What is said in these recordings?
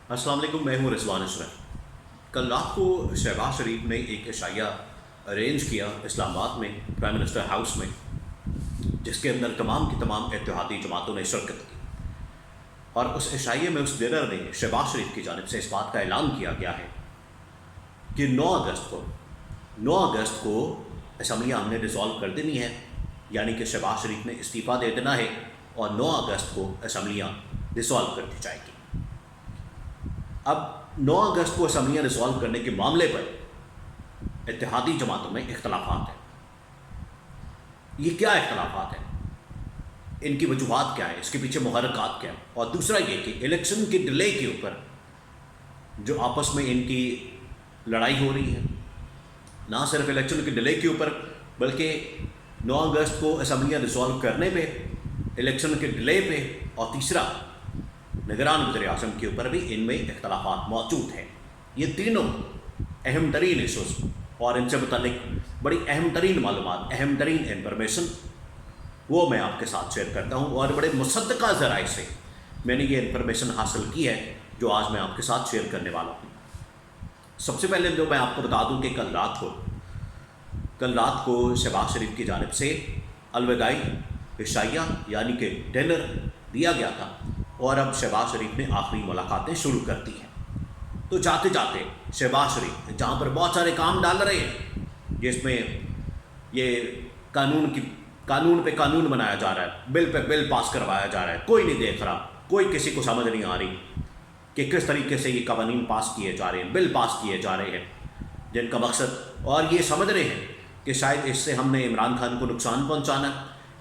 अस्सलाम वालेकुम, मैं हूँ रिजवान अशरफ। कल रात को शहबाज शरीफ ने एक इशाइया अरेंज किया इस्लामाबाद में प्राइम मिनिस्टर हाउस में, जिसके अंदर तमाम की तमाम इत्तेहादी जमातों ने शिरकत की। और उस इशाइये में, उस डिनर में शहबाज शरीफ की जानिब से इस बात का ऐलान किया गया है कि 9 अगस्त को असम्बलियाँ हमने रिजॉल्व कर देनी है, यानी कि शहबाज शरीफ ने इस्तीफ़ा दे देना है और 9 अगस्त को असम्बलियाँ रिजॉल्व कर दी जाएगी। अब 9 अगस्त को असम्बलियाँ रिजॉल्व करने के मामले पर इत्तेहादी जमातों में इख्तलाफात हैं। ये क्या इख्तलाफात हैं, इनकी वजूहात क्या है, इसके पीछे मुहर्रिकात क्या है? और दूसरा ये कि इलेक्शन के डिले के ऊपर जो आपस में इनकी लड़ाई हो रही है, ना सिर्फ इलेक्शन के डिले के ऊपर बल्कि 9 अगस्त को असम्बलियाँ रिजॉल्व करने पे, इलेक्शन के डिले पे, और तीसरा निगरान वज़ीर-ए-आज़म के ऊपर भी इनमें इख्तलाफात मौजूद हैं। ये तीनों अहम तरीन इशूज़ और इनसे मुतालिक बड़ी अहम तरीन मालूमात, अहम तरीन इंफॉर्मेशन वो मैं आपके साथ शेयर करता हूँ, और बड़े मुसद्दक़ा ज़राए से मैंने ये इंफॉर्मेशन हासिल की है जो आज मैं आपके साथ शेयर करने वाला हूँ। सबसे पहले जो मैं आपको बता दूँ कि कल रात को शहबाज शरीफ की जानिब से अलविदाई इशाइया यानी कि डिनर दिया गया था, और अब शहबाज शरीफ ने आखिरी मुलाकातें शुरू कर दी हैं। तो जाते जाते शहबाज शरीफ जहाँ पर बहुत सारे काम डाल रहे हैं, जिसमें ये कानून पे कानून बनाया जा रहा है, बिल पे बिल पास करवाया जा रहा है, कोई नहीं देख रहा, कोई किसी को समझ नहीं आ रही कि किस तरीके से ये कानून पास किए जा रहे हैं, बिल पास किए जा रहे हैं, जिनका मकसद, और ये समझ रहे हैं कि शायद इससे हमने इमरान खान को नुकसान पहुँचाना है,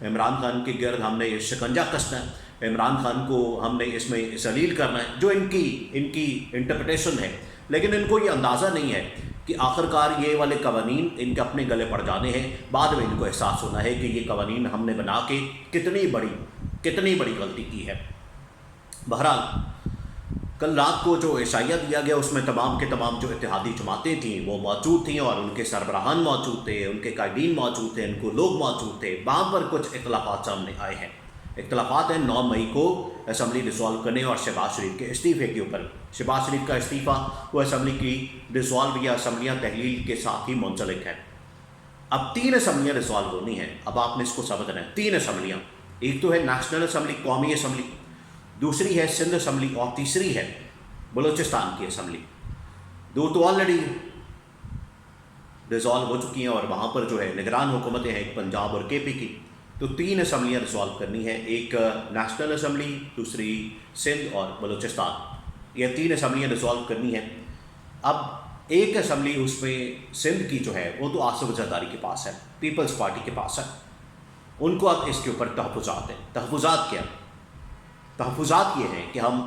इमरान खान के गिर्द हमने शिकंजा कसना है, इमरान खान को हमने इसमें जलील करना है, जो इनकी इंटरप्रिटेशन है। लेकिन इनको ये अंदाज़ा नहीं है कि आखिरकार ये वाले कवानीन इनके अपने गले पड़ जाने हैं। बाद में इनको एहसास होना है कि ये कवानीन हमने बना के कितनी बड़ी गलती की है। बहरहाल कल रात को जो इशाइया दिया गया उसमें तमाम के तमाम जो इत्तेहादी जमातें थीं वो मौजूद थीं, और उनके सरबराहान मौजूद थे, उनके कायदीन मौजूद थे, उनको लोग मौजूद थे। वहाँ पर कुछ इख्तलाफात सामने आए हैं। इख्तलाफात हैं 9 मई को असम्बली रिजॉल्व करने और शहबाज शरीफ के इस्तीफ़े के ऊपर। शहबाज शरीफ का इस्तीफ़ा वो असम्बली की रिजॉल्व या असम्बलियाँ तहलील के साथ ही मुंसलिक है। अब 3 असम्बलियाँ रिजॉल्व होनी हैं। अब आपने इसको समझना है, 3 असम्बलियाँ। एक तो है नेशनल असम्बली, कौमी असम्बली, दूसरी है सिंध असम्बली, और तीसरी है बलूचिस्तान की असम्बली। 2 तो ऑलरेडी रिजॉल्व हो चुकी हैं, और वहाँ पर जो है निगरान हुकूमतें हैं, एक पंजाब और KP की। तो 3 असम्बलियाँ रिजॉल्व करनी है, एक नेशनल असम्बली, दूसरी सिंध और बलूचिस्तान। ये 3 असम्बलियाँ रिजॉल्व करनी है। अब एक असम्बली उसमें सिंध की जो है वो तो आसिफ जरदारी के पास है, पीपल्स पार्टी के पास है। उनको अब इसके ऊपर तहफ़्फ़ुज़ात हैं। तहफ़्फ़ुज़ात क्या? तहफ़्फ़ुज़ात ये हैं कि हम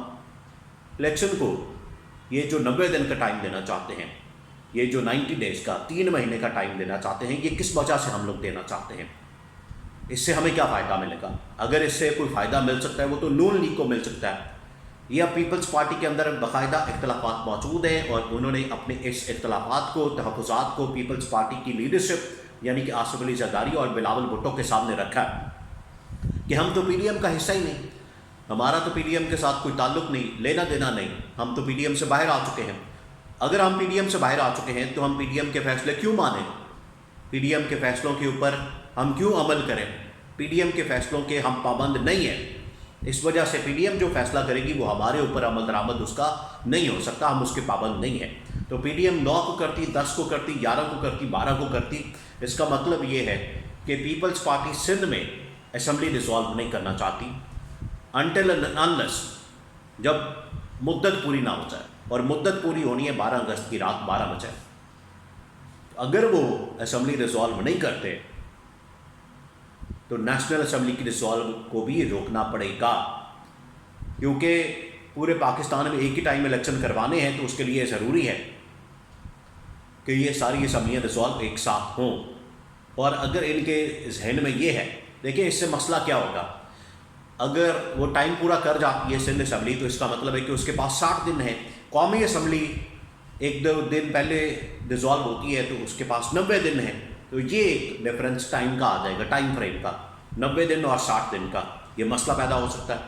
इलेक्शन को ये जो 90 दिन का टाइम देना चाहते हैं, ये जो 90 डेज़ का 3 महीने का टाइम देना चाहते हैं, ये किस वजह से हम लोग देना चाहते हैं? इससे हमें क्या फ़ायदा मिलेगा? अगर इससे कोई फ़ायदा मिल सकता है वो तो नून लीग को मिल सकता है। या पीपल्स पार्टी के अंदर बाकायदा इख्तलाफात मौजूद हैं, और उन्होंने अपने इस इख्तलाफात को, तहफ़्फ़ुज़ात को पीपल्स पार्टी की लीडरशिप यानी कि आसिफ अली जरदारी और बिलावल भुट्टो के सामने रखा कि हम तो PDM का हिस्सा ही नहीं, हमारा तो PDM के साथ कोई ताल्लुक़ नहीं, लेना देना नहीं, हम तो PDM से बाहर आ चुके हैं। अगर हम PDM से बाहर आ चुके हैं तो हम PDM के फ़ैसले क्यों मानें? PDM के फ़ैसलों के ऊपर हम क्यों अमल करें? PDM के फ़ैसलों के हम पाबंद नहीं हैं। इस वजह से PDM जो फ़ैसला करेगी वो हमारे ऊपर अमल दरामद उसका नहीं हो सकता, हम उसके पाबंद नहीं हैं। तो PDM 9 को करती, 10 को करती, 11 को करती, 12 को करती। इसका मतलब ये है कि पीपल्स पार्टी सिंध में असम्बली रिजॉल्व नहीं करना चाहती अनटिल अनलेस जब मुद्दत पूरी ना हो जाए, और मुद्दत पूरी होनी है 12 अगस्त की रात 12 बजे। अगर वो असम्बली रिजॉल्व नहीं करते तो नेशनल असम्बली की रिजॉल्व को भी रोकना पड़ेगा, क्योंकि पूरे पाकिस्तान में एक ही टाइम इलेक्शन करवाने हैं, तो उसके लिए ज़रूरी है कि ये सारी असम्बलियाँ रिजॉल्व एक साथ हों। और अगर इनके जहन में ये है, देखिए इससे मसला क्या होगा, अगर वो टाइम पूरा कर जाती है सिंध असम्बली तो इसका मतलब है कि उसके पास 60 दिन है। कौमी असम्बली 1-2 दिन पहले रिजॉल्व होती है तो उसके पास 90 दिन है। तो ये एक डिफरेंस टाइम का आ जाएगा, टाइम फ्रेम का, 90 दिन और 60 दिन का, ये मसला पैदा हो सकता है।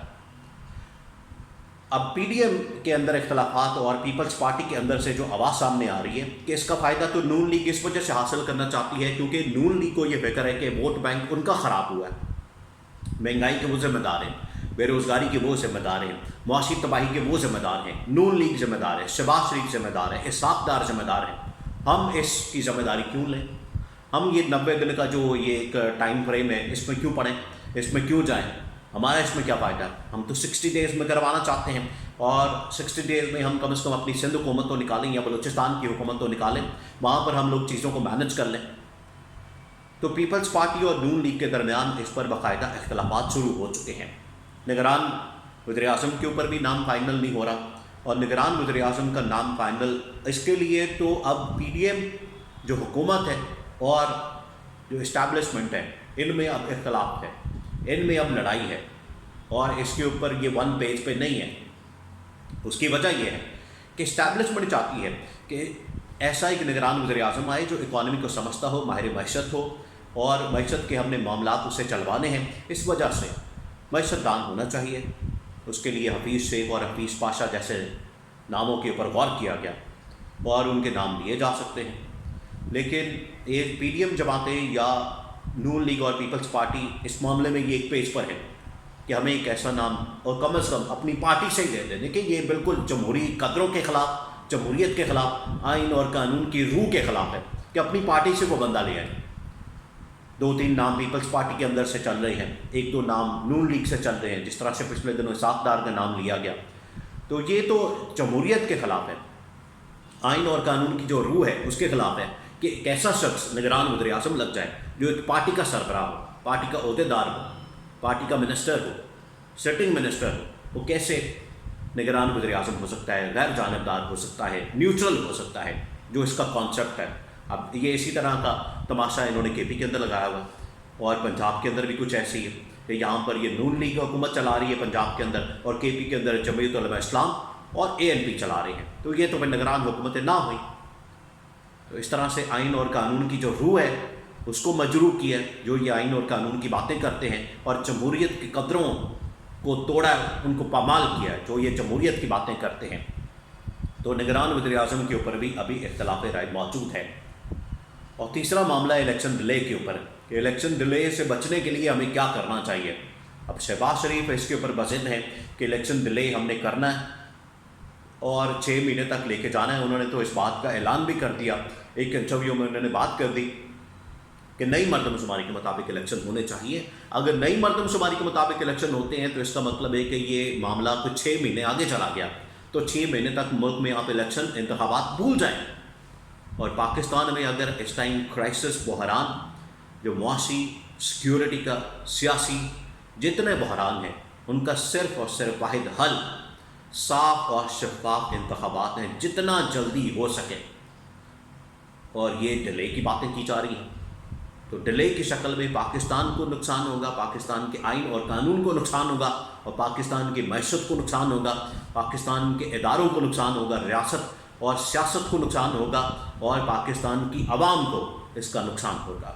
اب پی ڈی ایم کے اندر اختلافات اور پیپلز پارٹی کے اندر سے جو آواز سامنے آ رہی ہے کہ اس کا فائدہ تو نون لیگ اس وجہ سے حاصل کرنا چاہتی ہے کیونکہ نون لیگ کو یہ فکر ہے کہ ووٹ بینک ان کا خراب ہوا ہے، مہنگائی کے وہ ذمہ دار ہیں، بے روزگاری کے وہ ذمہ دار ہیں، معاشی تباہی کے وہ ذمہ دار ہیں، نون لیگ ذمہ دار ہے، شہباز شریف ذمہ دار ہے، اسحاق ڈار ذمہ دار ہیں۔ ہم اس کی ذمہ داری کیوں لیں؟ ہم یہ 90 دن کا جو یہ ایک ٹائم فریم ہے اس میں کیوں پڑھیں، اس میں کیوں جائیں؟ ہمارا اس میں کیا فائدہ ہے؟ ہم تو 60 ڈیز میں کروانا چاہتے ہیں، اور 60 ڈیز میں ہم کم از کم اپنی سندھ حکومت تو نکالیں یا بلوچستان کی حکومت تو نکالیں، وہاں پر ہم لوگ چیزوں کو مینج کر لیں۔ تو پیپلز پارٹی اور نون لیگ کے درمیان اس پر باقاعدہ اختلافات شروع ہو چکے ہیں۔ نگران وزیر اعظم کے اوپر بھی نام فائنل نہیں ہو رہا، اور نگران وزیر اعظم کا نام فائنل اس کے لیے تو اب پی ڈی ایم جو حکومت ہے اور جو اسٹیبلشمنٹ ہے ان میں اب اختلاف ہے، ان میں اب لڑائی ہے، اور اس کے اوپر یہ ون پیج پہ نہیں ہے۔ اس کی وجہ یہ ہے کہ اسٹیبلشمنٹ چاہتی ہے کہ ایسا ایک نگران وزیر اعظم آئے جو اکانومی کو سمجھتا ہو، ماہر معیشت ہو، اور معیشت کے ہم نے معاملات اسے چلوانے ہیں، اس وجہ سے معیشت دان ہونا چاہیے۔ اس کے لیے حفیظ شیخ اور حفیظ پاشا جیسے ناموں کے اوپر غور کیا گیا اور ان کے نام لیے جا سکتے ہیں، لیکن ایک پی ڈی ایم جماعتیں یا نون لیگ اور پیپلز پارٹی اس معاملے میں یہ ایک پیج پر ہے کہ ہمیں ایک ایسا نام اور کم از کم اپنی پارٹی سے ہی دے دیں کہ یہ بالکل جمہوری قدروں کے خلاف، جمہوریت کے خلاف، آئین اور قانون کی روح کے خلاف ہے کہ اپنی پارٹی سے وہ بندہ لے آئے۔ 2-3 نام پیپلز پارٹی کے اندر سے چل رہے ہیں، 1-2 نام نون لیگ سے چل رہے ہیں، جس طرح سے پچھلے دنوں اسحاق ڈار کا نام لیا گیا۔ تو یہ تو جمہوریت کے خلاف ہے، آئین اور قانون کی جو روح ہے اس کے خلاف ہے کہ ایک ایسا شخص نگران وزیر اعظم لگ جائے جو ایک پارٹی کا سربراہ ہو، پارٹی کا عہدیدار ہو، پارٹی کا منسٹر ہو، سٹنگ منسٹر ہو، وہ کیسے نگران وزیر اعظم ہو سکتا ہے؟ غیر جانبدار ہو سکتا ہے، نیوٹرل ہو سکتا ہے، جو اس کا کانسیپٹ ہے۔ اب یہ اسی طرح کا تماشا انہوں نے کے پی کے اندر لگایا ہوا، اور پنجاب کے اندر بھی کچھ ایسی ہے کہ یہاں پر یہ نون لیگ حکومت چلا رہی ہے پنجاب کے اندر، اور کے پی کے اندر جمعیت علماء اسلام اور اے این پی چلا رہے ہیں، تو یہ تو پھر نگران حکومتیں نہ ہوئی۔ تو اس طرح سے آئین اور قانون کی جو روح ہے اس کو مجروح کیا، جو یہ آئین اور قانون کی باتیں کرتے ہیں اور جمہوریت کی قدروں کو توڑا، ان کو پامال کیا، جو یہ جمہوریت کی باتیں کرتے ہیں۔ تو نگران وزیر اعظم کے اوپر بھی ابھی اختلاف رائے موجود ہے۔ اور تیسرا معاملہ الیکشن ڈیلے کے اوپر کہ الیکشن ڈیلے سے بچنے کے لیے ہمیں کیا کرنا چاہیے۔ اب شہباز شریف اس کے اوپر بضد ہیں کہ الیکشن ڈیلے ہم نے کرنا ہے اور 6 مہینے تک لے کے جانا ہے۔ انہوں نے تو اس بات کا اعلان بھی کر دیا، ایک انٹرویو میں انہوں نے بات کر دی کہ نئی مردم شماری کے مطابق الیکشن ہونے چاہیے۔ اگر نئی مردم شماری کے مطابق الیکشن ہوتے ہیں تو اس کا مطلب ہے کہ یہ معاملہ کچھ 6 مہینے آگے چلا گیا، تو 6 مہینے تک ملک میں آپ الیکشن انتخابات بھول جائیں۔ اور پاکستان میں اگر اس ٹائم کرائسس، بحران، جو معاشی، سیکیورٹی کا، سیاسی جتنے بحران ہیں، ان کا صرف اور صرف واحد حل صاف اور شفاف انتخابات ہیں، جتنا جلدی ہو سکے۔ اور یہ ڈیلے کی باتیں کی جا رہی ہیں، تو ڈیلے کی شکل میں پاکستان کو نقصان ہوگا، پاکستان کے آئین اور قانون کو نقصان ہوگا، اور پاکستان کی معیشت کو نقصان ہوگا، پاکستان کے اداروں کو نقصان ہوگا، ریاست اور سیاست کو نقصان ہوگا، اور پاکستان کی عوام کو اس کا نقصان ہوگا۔